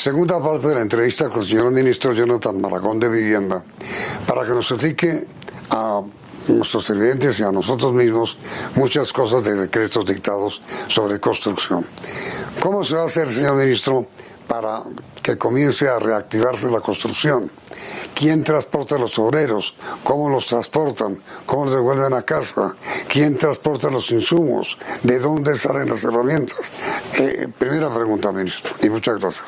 Segunda parte de la entrevista con el señor ministro Jonathan Maragón de Vivienda, para que nos explique a nuestros televidentes y a nosotros mismos muchas cosas de decretos dictados sobre construcción. ¿Cómo se va a hacer, señor ministro, para que comience a reactivarse la construcción? ¿Quién transporta a los obreros? ¿Cómo los transportan? ¿Cómo los devuelven a casa? ¿Quién transporta los insumos? ¿De dónde salen las herramientas? Primera pregunta, ministro, y muchas gracias.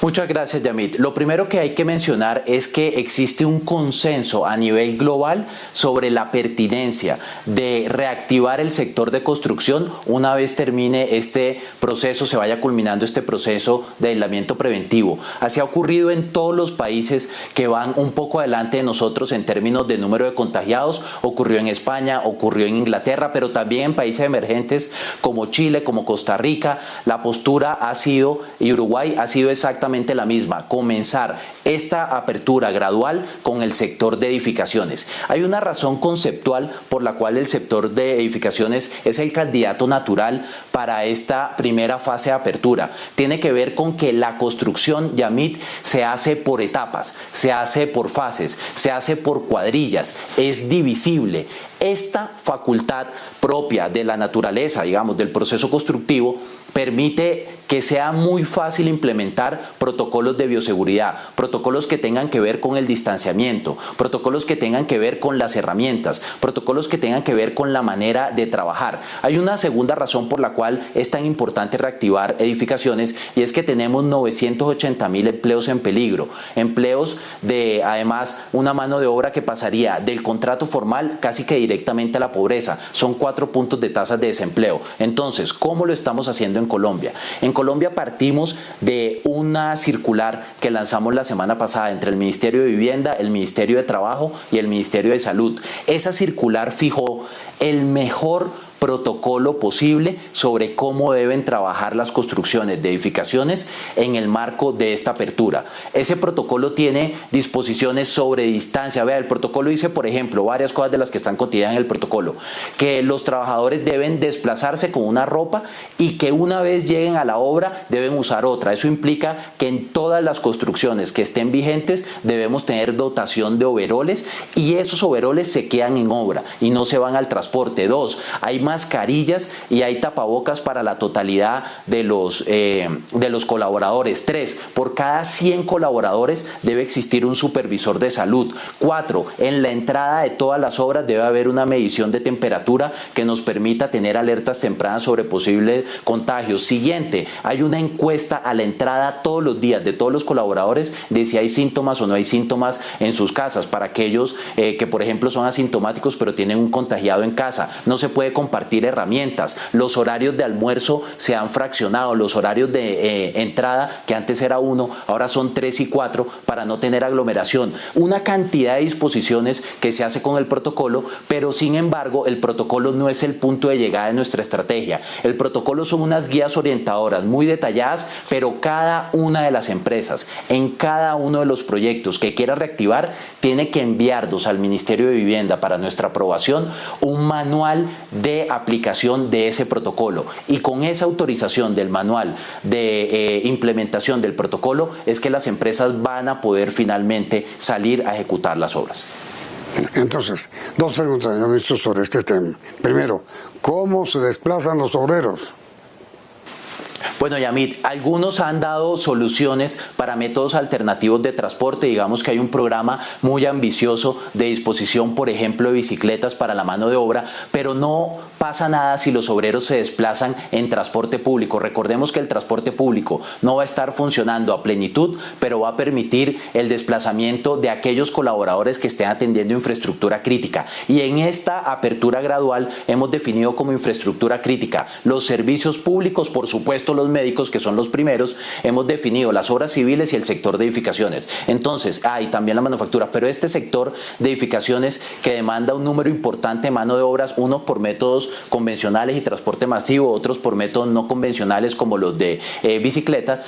Muchas gracias, Yamit. Lo primero que hay que mencionar es que existe un consenso a nivel global sobre la pertinencia de reactivar el sector de construcción una vez termine este proceso, se vaya culminando este proceso de aislamiento preventivo. Así ha ocurrido en todos los países que van un poco adelante de nosotros en términos de número de contagiados. Ocurrió en España, ocurrió en Inglaterra, pero también en países emergentes como Chile, como Costa Rica. La postura ha sido, y Uruguay ha sido exactamente la misma, comenzar esta apertura gradual con el sector de edificaciones. Hay una razón conceptual por la cual el sector de edificaciones es el candidato natural para esta primera fase de apertura. Tiene que ver con que la construcción, Yamit, se hace por etapas, se hace por fases, se hace por cuadrillas, es divisible. Esta facultad propia de la naturaleza, digamos, del proceso constructivo, permite que sea muy fácil implementar protocolos de bioseguridad, protocolos que tengan que ver con el distanciamiento, protocolos que tengan que ver con las herramientas, protocolos que tengan que ver con la manera de trabajar. Hay una segunda razón por la cual es tan importante reactivar edificaciones, y es que tenemos 980.000 empleos en peligro, empleos de, además, una mano de obra que pasaría del contrato formal casi que directamente a la pobreza. Son 4 puntos de tasas de desempleo. Entonces, ¿cómo lo estamos haciendo en Colombia? En Colombia partimos de una circular que lanzamos la semana pasada entre el Ministerio de Vivienda, el Ministerio de Trabajo y el Ministerio de Salud. Esa circular fijó el mejor protocolo posible sobre cómo deben trabajar las construcciones de edificaciones en el marco de esta apertura. Ese protocolo tiene disposiciones sobre distancia. Vea, el protocolo dice, por ejemplo, varias cosas de las que están contenidas en el protocolo: que los trabajadores deben desplazarse con una ropa y que una vez lleguen a la obra deben usar otra. Eso implica que en todas las construcciones que estén vigentes debemos tener dotación de overoles, y esos overoles se quedan en obra y no se van al transporte. 2, hay mascarillas y hay tapabocas para la totalidad de los colaboradores. 3, por cada 100 colaboradores debe existir un supervisor de salud. 4, en la entrada de todas las obras debe haber una medición de temperatura que nos permita tener alertas tempranas sobre posibles contagios. Siguiente, hay una encuesta a la entrada todos los días de todos los colaboradores de si hay síntomas o no hay síntomas en sus casas. Para aquellos que, por ejemplo, son asintomáticos pero tienen un contagiado en casa, no se puede compartir herramientas. Los horarios de almuerzo se han fraccionado, los horarios de entrada, que antes era 1, ahora son 3 y 4, para no tener aglomeración. Una cantidad de disposiciones que se hace con el protocolo, pero sin embargo el protocolo no es el punto de llegada de nuestra estrategia. El protocolo son unas guías orientadoras muy detalladas, pero cada una de las empresas, en cada uno de los proyectos que quiera reactivar, tiene que enviarnos al Ministerio de Vivienda para nuestra aprobación un manual de aplicación de ese protocolo, y con esa autorización del manual de implementación del protocolo es que las empresas van a poder finalmente salir a ejecutar las obras. Entonces, 2 preguntas, señor ministro, sobre este tema. Primero, ¿cómo se desplazan los obreros? Bueno, Yamit, algunos han dado soluciones para métodos alternativos de transporte. Digamos que hay un programa muy ambicioso de disposición, por ejemplo, de bicicletas para la mano de obra, pero no pasa nada si los obreros se desplazan en transporte público. Recordemos que el transporte público no va a estar funcionando a plenitud, pero va a permitir el desplazamiento de aquellos colaboradores que estén atendiendo infraestructura crítica. Y en esta apertura gradual hemos definido como infraestructura crítica los servicios públicos, por supuesto los médicos, que son los primeros. Hemos definido las obras civiles y el sector de edificaciones. Entonces, y también la manufactura, pero este sector de edificaciones que demanda un número importante de mano de obras, uno por métodos convencionales y transporte masivo, otros por métodos no convencionales como los de bicicleta.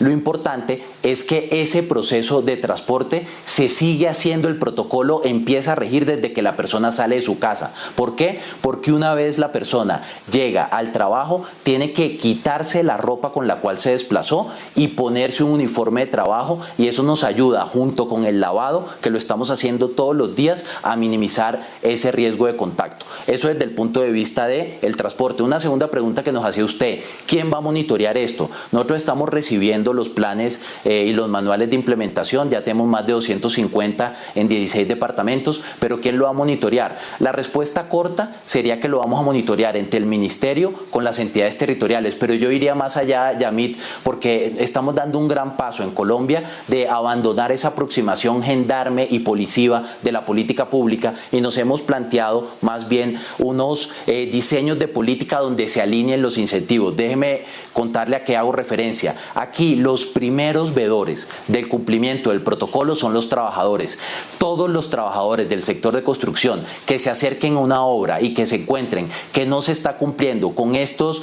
Lo importante es que ese proceso de transporte se sigue haciendo, el protocolo empieza a regir desde que la persona sale de su casa. ¿Por qué? Porque una vez la persona llega al trabajo, tiene que quitarse la ropa con la cual se desplazó y ponerse un uniforme de trabajo, y eso nos ayuda, junto con el lavado, que lo estamos haciendo todos los días, a minimizar ese riesgo de contacto. Eso desde el punto de vista del transporte. Una segunda pregunta que nos hacía usted: ¿quién va a monitorear esto? Nosotros estamos recibiendo los planes y los manuales de implementación, ya tenemos más de 250 en 16 departamentos, pero ¿quién lo va a monitorear? La respuesta corta sería que lo vamos a monitorear entre el ministerio con las entidades territoriales, pero yo iría más allá, Yamit, porque estamos dando un gran paso en Colombia de abandonar esa aproximación gendarme y policiva de la política pública, y nos hemos planteado más bien unos diseños de política donde se alineen los incentivos. Déjeme contarle a qué hago referencia. Aquí los primeros veedores del cumplimiento del protocolo son los trabajadores. Todos los trabajadores del sector de construcción que se acerquen a una obra y que se encuentren que no se está cumpliendo con estos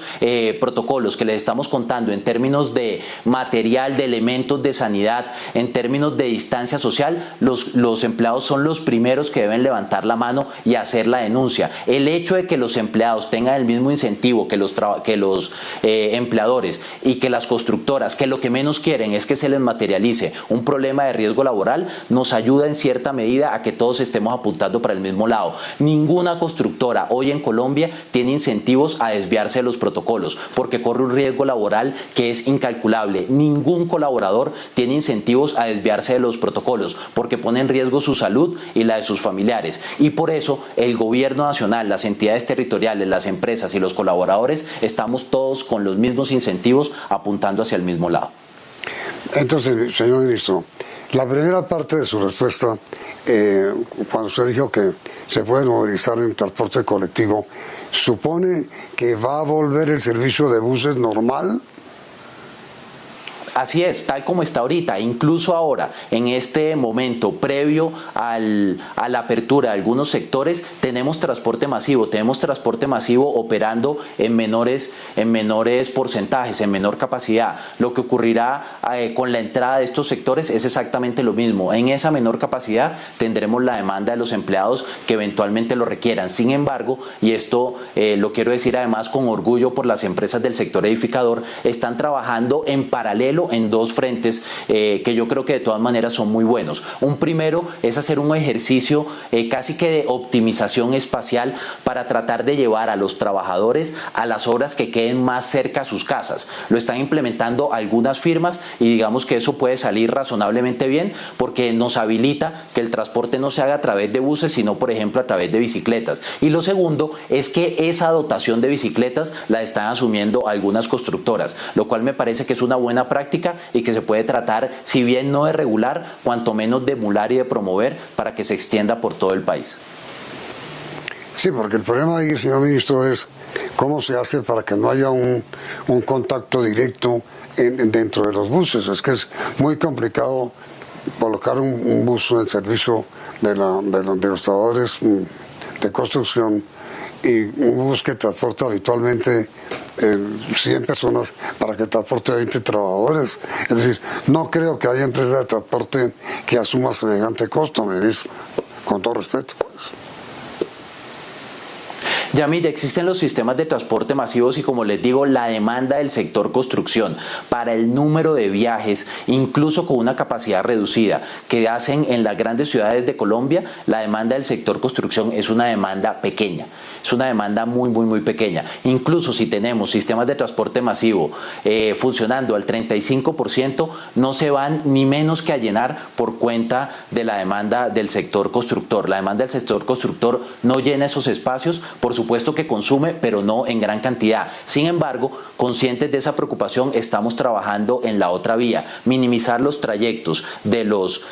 protocolos que les estamos contando en términos de material, de elementos de sanidad, en términos de distancia social, los empleados son los primeros que deben levantar la mano y hacer la denuncia. El hecho de que los empleados tengan el mismo incentivo que los empleadores y que las constructoras, que lo que menos quieren es que se les materialice un problema de riesgo laboral, nos ayuda en cierta medida a que todos estemos apuntando para el mismo lado. Ninguna constructora hoy en Colombia tiene incentivos a desviarse de los protocolos, porque corre un riesgo laboral que es incalculable. Ningún colaborador tiene incentivos a desviarse de los protocolos, porque pone en riesgo su salud y la de sus familiares. Y por eso el gobierno nacional, las entidades territoriales, las empresas y los colaboradores estamos todos con los mismos incentivos apuntando hacia el mismo lado. Entonces, señor ministro, la primera parte de su respuesta, cuando usted dijo que se puede movilizar en transporte colectivo, ¿supone que va a volver el servicio de buses normal? Así es, tal como está ahorita. Incluso ahora, en este momento previo a la apertura de algunos sectores, tenemos transporte masivo operando en menores porcentajes, en menor capacidad. Lo que ocurrirá con la entrada de estos sectores es exactamente lo mismo. En esa menor capacidad tendremos la demanda de los empleados que eventualmente lo requieran. Sin embargo, y esto lo quiero decir además con orgullo por las empresas del sector edificador, están trabajando en paralelo en dos frentes que yo creo que de todas maneras son muy buenos. Un primero es hacer un ejercicio casi que de optimización espacial para tratar de llevar a los trabajadores a las obras que queden más cerca a sus casas. Lo están implementando algunas firmas y digamos que eso puede salir razonablemente bien, porque nos habilita que el transporte no se haga a través de buses, sino por ejemplo a través de bicicletas. Y lo segundo es que esa dotación de bicicletas la están asumiendo algunas constructoras, lo cual me parece que es una buena práctica y que se puede tratar, si bien no de regular, cuanto menos de emular y de promover para que se extienda por todo el país. Sí, porque el problema ahí, señor ministro, es cómo se hace para que no haya un contacto directo dentro de los buses. Es que es muy complicado colocar un bus en servicio de los trabajadores de construcción, y un bus que transporta habitualmente 100 personas para que transporte 20 trabajadores. Es decir, no creo que haya empresas de transporte que asuma semejante costo, ministro, con todo respeto. Yamit, existen los sistemas de transporte masivos y, como les digo, la demanda del sector construcción para el número de viajes, incluso con una capacidad reducida, que hacen en las grandes ciudades de Colombia, la demanda del sector construcción es una demanda pequeña. Es una demanda muy pequeña. Incluso si tenemos sistemas de transporte masivo funcionando al 35%, no se van ni menos que a llenar por cuenta de la demanda del sector constructor. La demanda del sector constructor no llena esos espacios, por supuesto que consume, pero no en gran cantidad. Sin embargo, conscientes de esa preocupación, estamos trabajando en la otra vía: minimizar los trayectos de los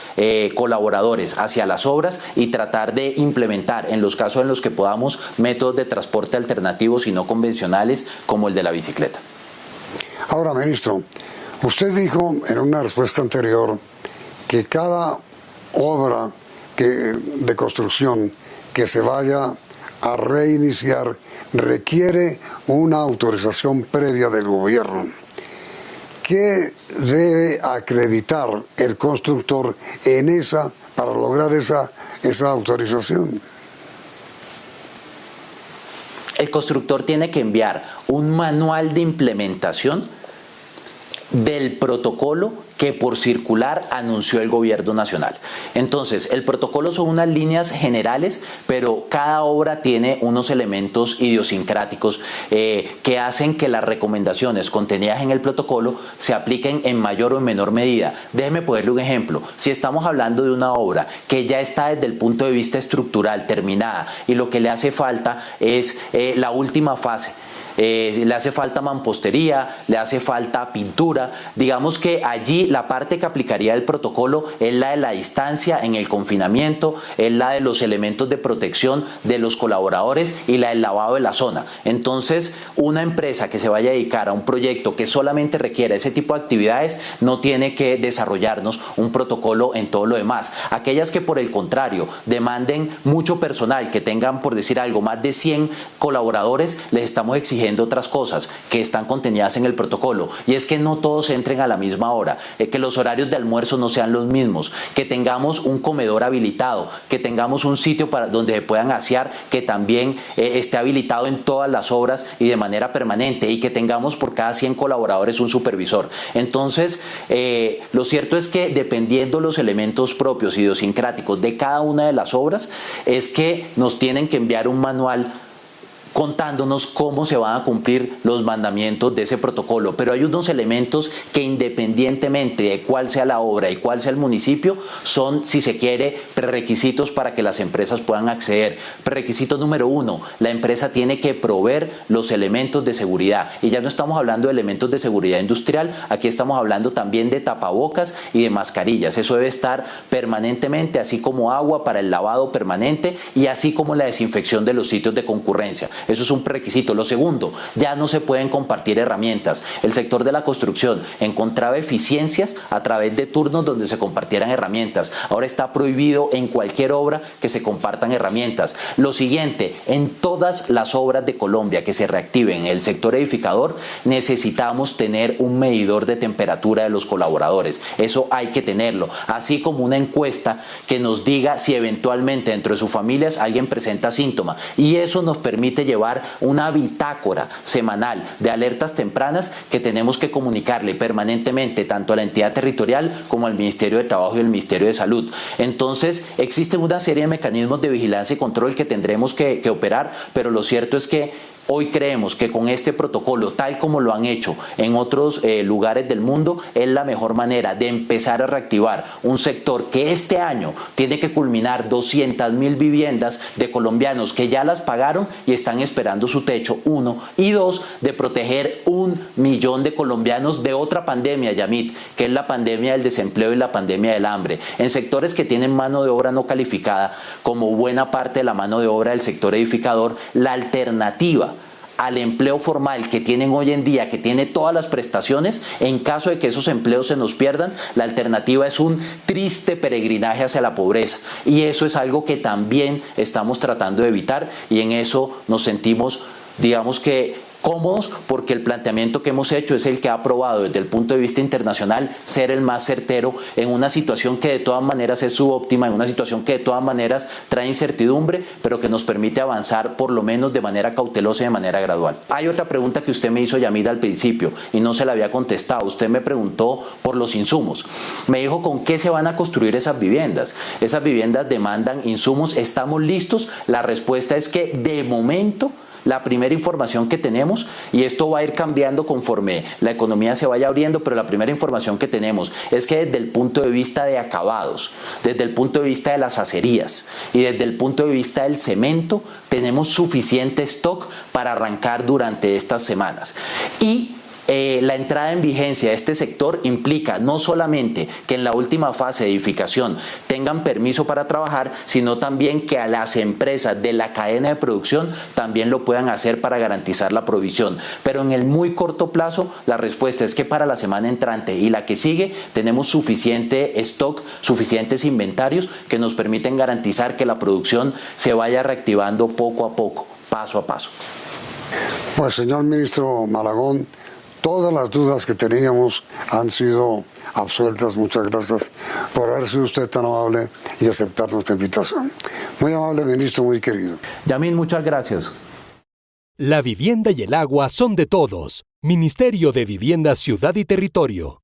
colaboradores hacia las obras y tratar de implementar, en los casos en los que podamos, métodos de transporte alternativos y no convencionales como el de la bicicleta. Ahora, ministro, usted dijo en una respuesta anterior que cada obra de construcción que se vaya a reiniciar requiere una autorización previa del gobierno. ¿Qué debe acreditar el constructor para lograr esa autorización? El constructor tiene que enviar un manual de implementación del protocolo que por circular anunció el gobierno nacional. Entonces, el protocolo son unas líneas generales, pero cada obra tiene unos elementos idiosincráticos que hacen que las recomendaciones contenidas en el protocolo se apliquen en mayor o en menor medida. Déjeme ponerle un ejemplo. Si estamos hablando de una obra que ya está desde el punto de vista estructural terminada y lo que le hace falta es la última fase, le hace falta mampostería, le hace falta pintura. Digamos que allí la parte que aplicaría el protocolo es la de la distancia en el confinamiento, es la de los elementos de protección de los colaboradores y la del lavado de la zona. Entonces, una empresa que se vaya a dedicar a un proyecto que solamente requiere ese tipo de actividades no tiene que desarrollarnos un protocolo en todo lo demás. Aquellas que por el contrario demanden mucho personal, que tengan, por decir algo, más de 100 colaboradores, les estamos exigiendo otras cosas que están contenidas en el protocolo, y es que no todos entren a la misma hora, que los horarios de almuerzo no sean los mismos, que tengamos un comedor habilitado, que tengamos un sitio donde se puedan asear que también esté habilitado en todas las obras y de manera permanente, y que tengamos por cada 100 colaboradores un supervisor. Entonces, lo cierto es que dependiendo los elementos propios idiosincráticos de cada una de las obras, es que nos tienen que enviar un manual contándonos cómo se van a cumplir los mandamientos de ese protocolo. Pero hay unos elementos que, independientemente de cuál sea la obra y cuál sea el municipio, son, si se quiere, prerequisitos para que las empresas puedan acceder. Prerequisito número 1, la empresa tiene que proveer los elementos de seguridad. Y ya no estamos hablando de elementos de seguridad industrial, aquí estamos hablando también de tapabocas y de mascarillas. Eso debe estar permanentemente, así como agua para el lavado permanente y así como la desinfección de los sitios de concurrencia. Eso es un prerequisito. Lo segundo, ya no se pueden compartir herramientas. El sector de la construcción encontraba eficiencias a través de turnos donde se compartieran herramientas. Ahora está prohibido en cualquier obra que se compartan herramientas. Lo siguiente, en todas las obras de Colombia que se reactiven en el sector edificador, necesitamos tener un medidor de temperatura de los colaboradores. Eso hay que tenerlo. Así como una encuesta que nos diga si eventualmente dentro de sus familias alguien presenta síntomas. Y eso nos permite llevar una bitácora semanal de alertas tempranas que tenemos que comunicarle permanentemente tanto a la entidad territorial como al Ministerio de Trabajo y al Ministerio de Salud. Entonces, existen una serie de mecanismos de vigilancia y control que tendremos que operar, pero lo cierto es que hoy creemos que con este protocolo, tal como lo han hecho en otros lugares del mundo, es la mejor manera de empezar a reactivar un sector que este año tiene que culminar 200.000 viviendas de colombianos que ya las pagaron y están esperando su techo, 1, y 2, de proteger 1 millón de colombianos de otra pandemia, Yamit, que es la pandemia del desempleo y la pandemia del hambre, en sectores que tienen mano de obra no calificada, como buena parte de la mano de obra del sector edificador. La alternativa al empleo formal que tienen hoy en día, que tiene todas las prestaciones, en caso de que esos empleos se nos pierdan, la alternativa es un triste peregrinaje hacia la pobreza. Y eso es algo que también estamos tratando de evitar, y en eso nos sentimos, digamos que, cómodos, porque el planteamiento que hemos hecho es el que ha probado desde el punto de vista internacional ser el más certero en una situación que de todas maneras es subóptima, en una situación que de todas maneras trae incertidumbre, pero que nos permite avanzar por lo menos de manera cautelosa y de manera gradual. Hay otra pregunta que usted me hizo, Yamid, al principio y no se la había contestado. Usted me preguntó por los insumos. Me dijo con qué se van a construir esas viviendas. Esas viviendas demandan insumos. ¿Estamos listos? La respuesta es que de momento la primera información que tenemos, y esto va a ir cambiando conforme la economía se vaya abriendo, pero la primera información que tenemos es que desde el punto de vista de acabados, desde el punto de vista de las acerías y desde el punto de vista del cemento, tenemos suficiente stock para arrancar durante estas semanas. Y la entrada en vigencia de este sector implica no solamente que en la última fase de edificación tengan permiso para trabajar, sino también que a las empresas de la cadena de producción también lo puedan hacer para garantizar la provisión. Pero en el muy corto plazo, la respuesta es que para la semana entrante y la que sigue tenemos suficiente stock, suficientes inventarios que nos permiten garantizar que la producción se vaya reactivando poco a poco, paso a paso. Pues señor ministro Malagón, todas las dudas que teníamos han sido absueltas. Muchas gracias por haber sido usted tan amable y aceptar nuestra invitación. Muy amable ministro, muy querido. Yamil, muchas gracias. La vivienda y el agua son de todos. Ministerio de Vivienda, Ciudad y Territorio.